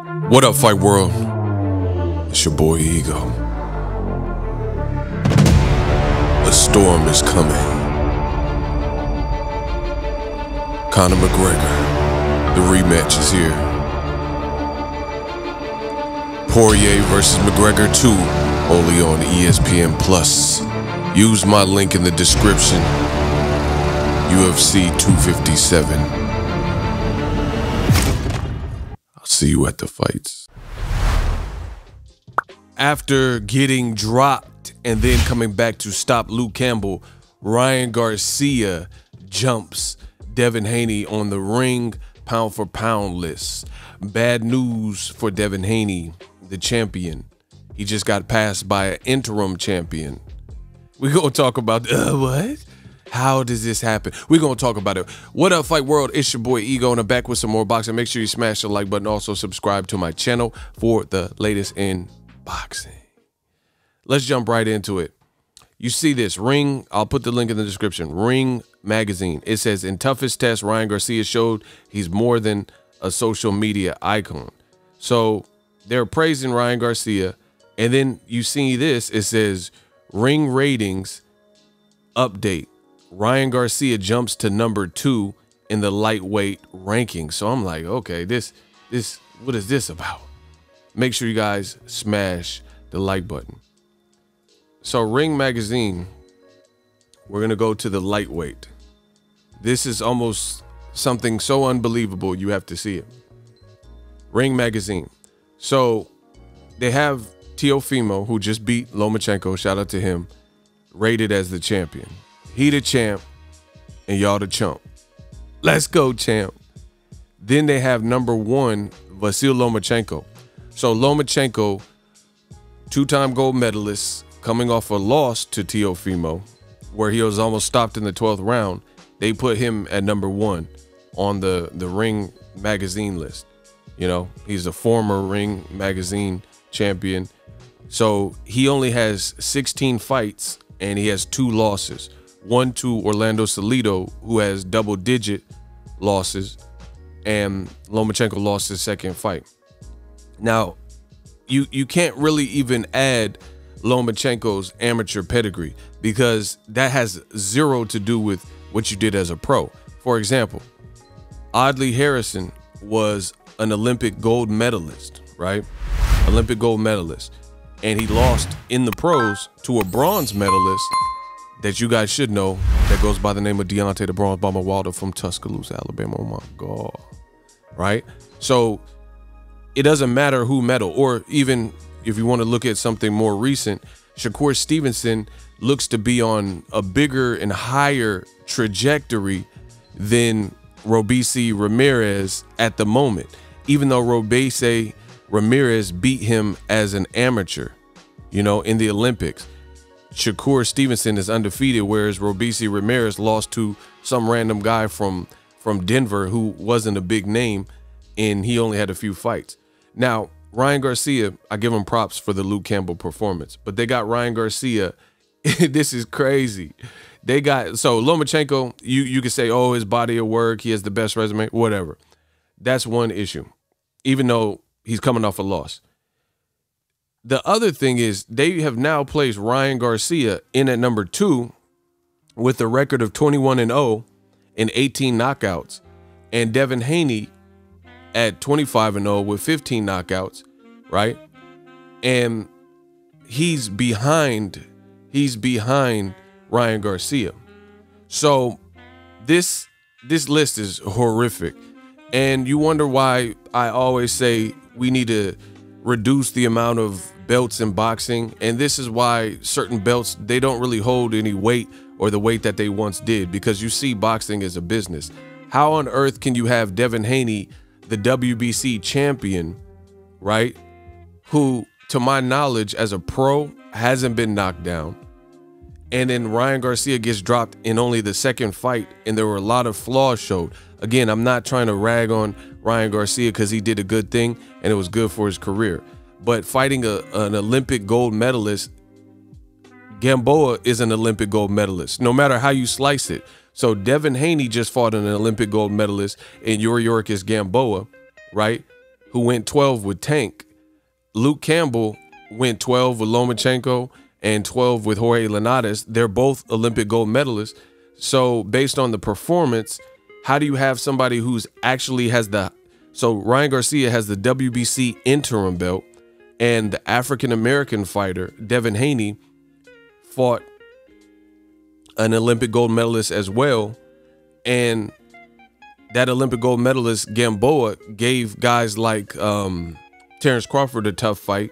What up, Fight World? It's your boy Ego. A storm is coming. Conor McGregor, the rematch is here. Poirier versus McGregor 2, only on ESPN Plus. Use my link in the description. UFC 257. I'll see you at the fights. After getting dropped and then coming back to stop Luke Campbell, Ryan Garcia jumps Devin Haney on the Ring pound for pound list. Bad news for Devin Haney, the champion. He just got passed by an interim champion. We're going to talk about what? How does this happen? We're going to talk about it. What up, Fight World? It's your boy Ego, and I'm back with some more boxing. Make sure you smash the like button. Also, subscribe to my channel for the latest in boxing. Let's jump right into it. You see this Ring, I'll put the link in the description. Ring magazine. It says, in toughest test, Ryan Garcia showed he's more than a social media icon. So they're praising Ryan Garcia. And then you see this, it says Ring ratings update. Ryan Garcia jumps to number 2 in the lightweight ranking. So I'm like, okay, this, what is this about? Make sure you guys smash the like button. So Ring magazine, we're going to go to the lightweight. This is almost something so unbelievable, you have to see it. Ring magazine. So they have Teofimo, who just beat Lomachenko, shout out to him, rated as the champion. He the champ, and y'all the chump. Let's go, champ. Then they have number 1, Vasil Lomachenko. So Lomachenko, 2-time gold medalist, coming off a loss to Teofimo, where he was almost stopped in the 12th round. They put him at number 1 on the Ring magazine list. You know, he's a former Ring magazine champion. So he only has 16 fights and he has 2 losses. One to Orlando Salido, who has double-digit losses, and Lomachenko lost his second fight. Now, you can't really even add Lomachenko's amateur pedigree because that has 0 to do with what you did as a pro. For example, Audley Harrison was an Olympic gold medalist, right? Olympic gold medalist. And he lost in the pros to a bronze medalist that you guys should know that goes by the name of Deontay the Bronze Bomber Wilder from Tuscaloosa, Alabama. Oh my God. Right? So it doesn't matter who medal, or even if you want to look at something more recent, Shakur Stevenson looks to be on a bigger and higher trajectory than Robeisy Ramirez at the moment, even though Robeisy Ramirez beat him as an amateur, you know, in the Olympics. Shakur Stevenson is undefeated, whereas Robeisy Ramirez lost to some random guy from Denver who wasn't a big name, and he only had a few fights. Now, Ryan Garcia, I give him props for the Luke Campbell performance, but they got Ryan Garcia. This is crazy. They got, so Lomachenko, you could say, oh, his body of work, he has the best resume, whatever. That's one issue, even though he's coming off a loss. The other thing is they have now placed Ryan Garcia in at number 2 with a record of 21-0 and 18 knockouts, and Devin Haney at 25-0 with 15 knockouts, right? And he's behind Ryan Garcia. So this list is horrific. And you wonder why I always say we need to reduce the amount of belts in boxing. And this is why certain belts, they don't really hold any weight or the weight that they once did, because you see boxing as a business. How on earth can you have Devin Haney, the WBC champion, right, who, to my knowledge, as a pro, hasn't been knocked down, and then Ryan Garcia gets dropped in only the second fight, and there were a lot of flaws showed. Again, I'm not trying to rag on Ryan Garcia because he did a good thing and it was good for his career. But fighting an Olympic gold medalist, Gamboa is an Olympic gold medalist, no matter how you slice it. So Devin Haney just fought an Olympic gold medalist, and Yuri York is Gamboa, right? who went 12 with Tank. Luke Campbell went 12 with Lomachenko and 12 with Jorge Linares. They're both Olympic gold medalists. So based on the performance, how do you have somebody who's actually has the, so Ryan Garcia has the WBC interim belt, and the African-American fighter, Devin Haney, fought an Olympic gold medalist as well. And that Olympic gold medalist, Gamboa, gave guys like Terrence Crawford a tough fight.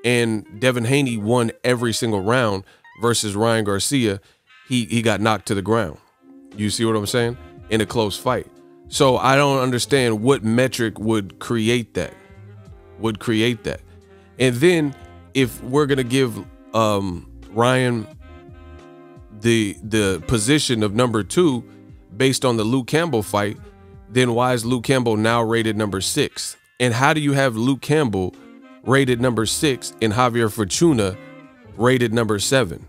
And Devin Haney won every single round versus Ryan Garcia. He got knocked to the ground. You see what I'm saying? In a close fight. So I don't understand what metric would create that. And then if we're going to give Ryan the position of number 2 based on the Luke Campbell fight, then why is Luke Campbell now rated number 6? And how do you have Luke Campbell rated number 6 and Javier Fortuna rated number 7?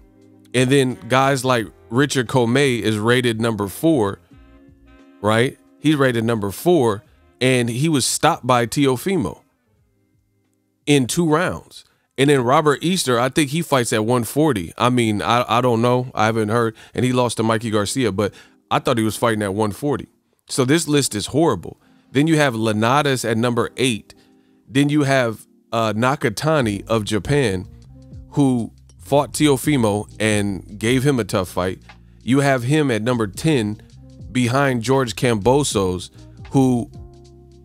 And then guys like Richard Comey is rated number 4, right? He's rated number 4, and he was stopped by Teofimo in 2 rounds. And then Robert Easter, I think he fights at 140. I mean, I don't know. I haven't heard. And he lost to Mikey Garcia, but I thought he was fighting at 140. So this list is horrible. Then you have Linares at number 8. Then you have Nakatani of Japan, who fought Teofimo and gave him a tough fight. You have him at number 10 behind George Kambosos, who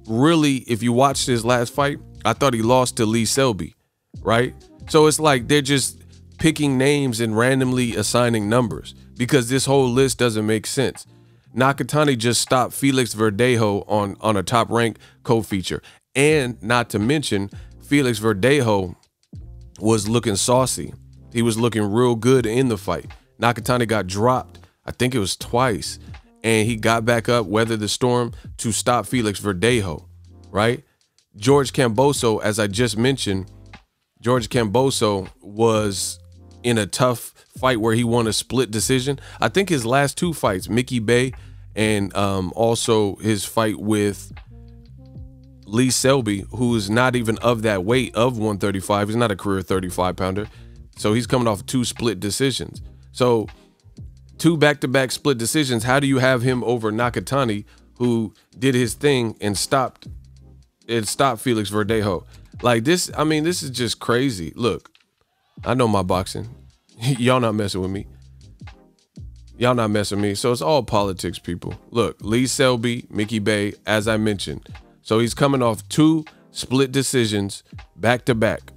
really, if you watched his last fight, I thought he lost to Lee Selby, right? So it's like they're just picking names and randomly assigning numbers because this whole list doesn't make sense. Nakatani just stopped Felix Verdejo on a top-ranked co-feature. And not to mention, Felix Verdejo was looking saucy. He was looking real good in the fight. Nakatani got dropped, I think it was twice, and he got back up, weathered the storm to stop Felix Verdejo, right? George Kambosos, as I just mentioned, George Kambosos was in a tough fight where he won a split decision. I think his last 2 fights, Mickey Bay and also his fight with Lee Selby, who's not even of that weight of 135. He's not a career 35-pounder. So he's coming off 2 split decisions. So 2 back-to-back split decisions. How do you have him over Nakatani, who did his thing and stopped Felix Verdejo? Like this, I mean, this is just crazy. Look, I know my boxing. Y'all not messing with me. Y'all not messing with me. So it's all politics, people. Look, Lee Selby, Mickey Bay, as I mentioned. So he's coming off 2 split decisions back-to-back.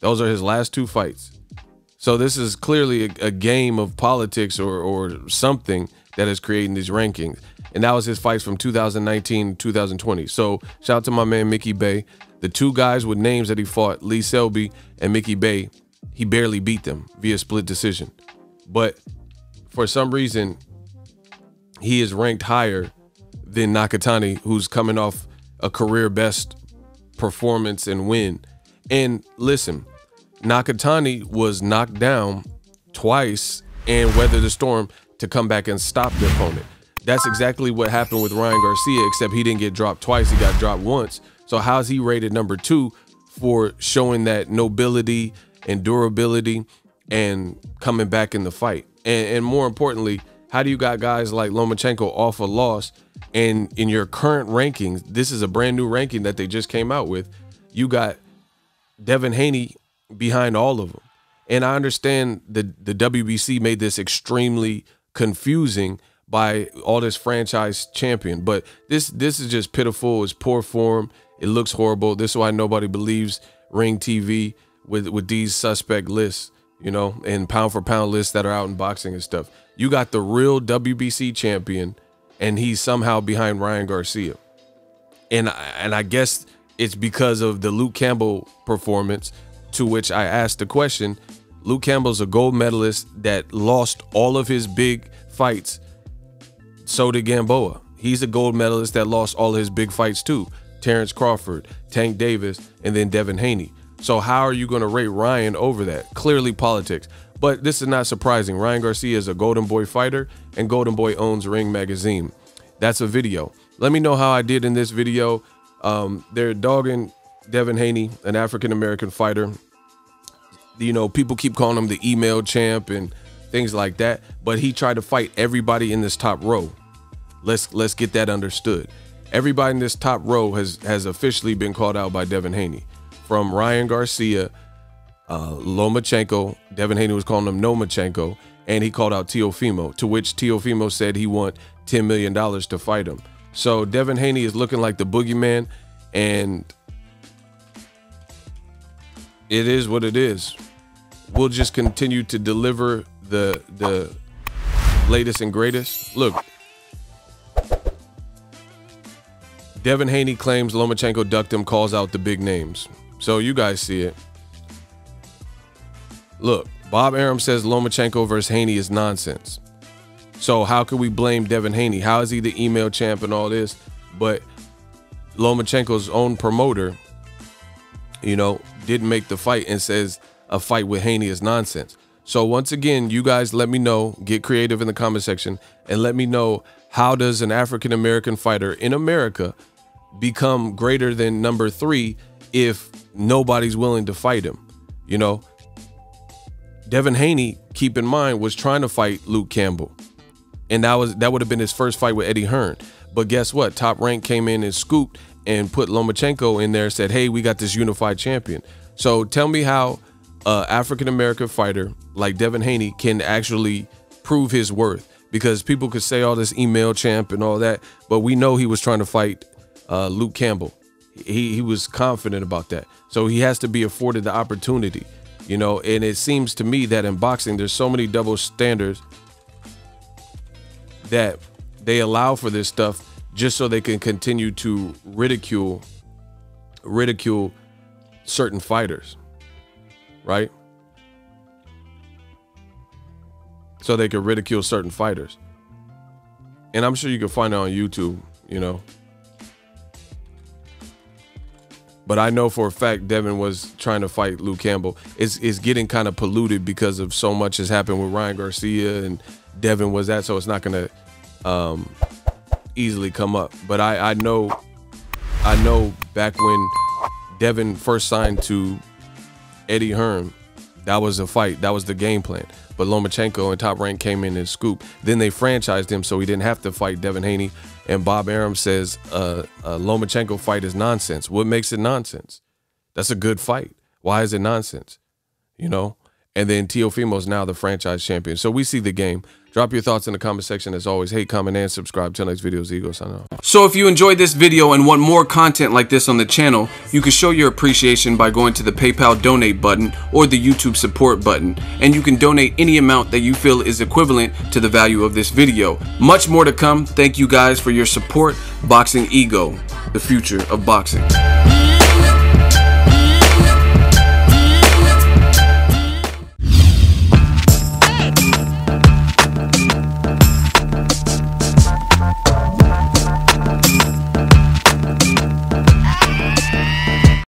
Those are his last 2 fights. So this is clearly a game of politics or something that is creating these rankings. And that was his fights from 2019 to 2020. So shout out to my man Mickey Bay. The 2 guys with names that he fought, Lee Selby and Mickey Bay, he barely beat them via split decision. But for some reason, he is ranked higher than Nakatani, who's coming off a career best performance and win. And listen, Nakatani was knocked down twice and weathered the storm to come back and stop the opponent. That's exactly what happened with Ryan Garcia, except he didn't get dropped twice. He got dropped once. So how's he rated number 2 for showing that nobility and durability and coming back in the fight? And more importantly, how do you got guys like Lomachenko off a loss, and in your current rankings, this is a brand new ranking that they just came out with, you got Devin Haney behind all of them. And I understand the WBC made this extremely confusing by all this franchise champion, but this is just pitiful. It's poor form. It looks horrible. This is why nobody believes Ring TV with these suspect lists, you know, and pound for pound lists that are out in boxing and stuff. You got the real WBC champion, and he's somehow behind Ryan Garcia. And I guess it's because of the Luke Campbell performance, to which I asked the question. Luke Campbell's a gold medalist that lost all of his big fights. So did Gamboa. He's a gold medalist that lost all of his big fights too. Terrence Crawford, Tank Davis, and then Devin Haney. So how are you going to rate Ryan over that? Clearly politics. But this is not surprising. Ryan Garcia is a Golden Boy fighter, and Golden Boy owns Ring Magazine. That's a video. Let me know how I did in this video. They're dogging Devin Haney, an African-American fighter. You know, people keep calling him the email champ and things like that, but he tried to fight everybody in this top row. Let's get that understood. Everybody in this top row has officially been called out by Devin Haney. From Ryan Garcia, Lomachenko, Devin Haney was calling him Lomachenko, and he called out Teofimo, to which Teofimo said he want $10 million to fight him. So Devin Haney is looking like the boogeyman, and it is what it is. We'll just continue to deliver the latest and greatest. Look, Devin Haney claims Lomachenko ducked him, calls out the big names. So you guys see it. Look, Bob Arum says Lomachenko versus Haney is nonsense. So how can we blame Devin Haney? How is he the email champ and all this? But Lomachenko's own promoter, you know, didn't make the fight and says a fight with Haney is nonsense. So once again, you guys let me know, get creative in the comment section, and let me know, how does an African-American fighter in America become greater than number 3 if nobody's willing to fight him? You know, Devin Haney, keep in mind, was trying to fight Luke Campbell, and that would have been his first fight with Eddie Hearn. But guess what? Top Rank came in and scooped and put Lomachenko in there and said, hey, we got this unified champion. So tell me how an African-American fighter like Devin Haney can actually prove his worth, because people could say all this email champ and all that, but we know he was trying to fight Luke Campbell. He was confident about that. So he has to be afforded the opportunity, you know, and it seems to me that in boxing, there's so many double standards that they allow for this stuff just so they can continue to ridicule certain fighters, right? So they can ridicule certain fighters. And I'm sure you can find it on YouTube, you know. But I know for a fact Devin was trying to fight Luke Campbell. It's getting kind of polluted because of so much has happened with Ryan Garcia and Devin was that, so it's not going to easily come up. But I know back when Devin first signed to Eddie Hearn, that was a fight. That was the game plan. But Lomachenko and Top Rank came in and scooped. Then they franchised him so he didn't have to fight Devin Haney. And Bob Arum says a Lomachenko fight is nonsense. What makes it nonsense? That's a good fight. Why is it nonsense? You know? And then Teofimo's now the franchise champion. So we see the game. Drop your thoughts in the comment section. As always, hate, comment, and subscribe. Till next video, Zego signing off. So if you enjoyed this video and want more content like this on the channel, you can show your appreciation by going to the PayPal donate button or the YouTube support button. And you can donate any amount that you feel is equivalent to the value of this video. Much more to come. Thank you guys for your support. Boxingego, the future of boxing.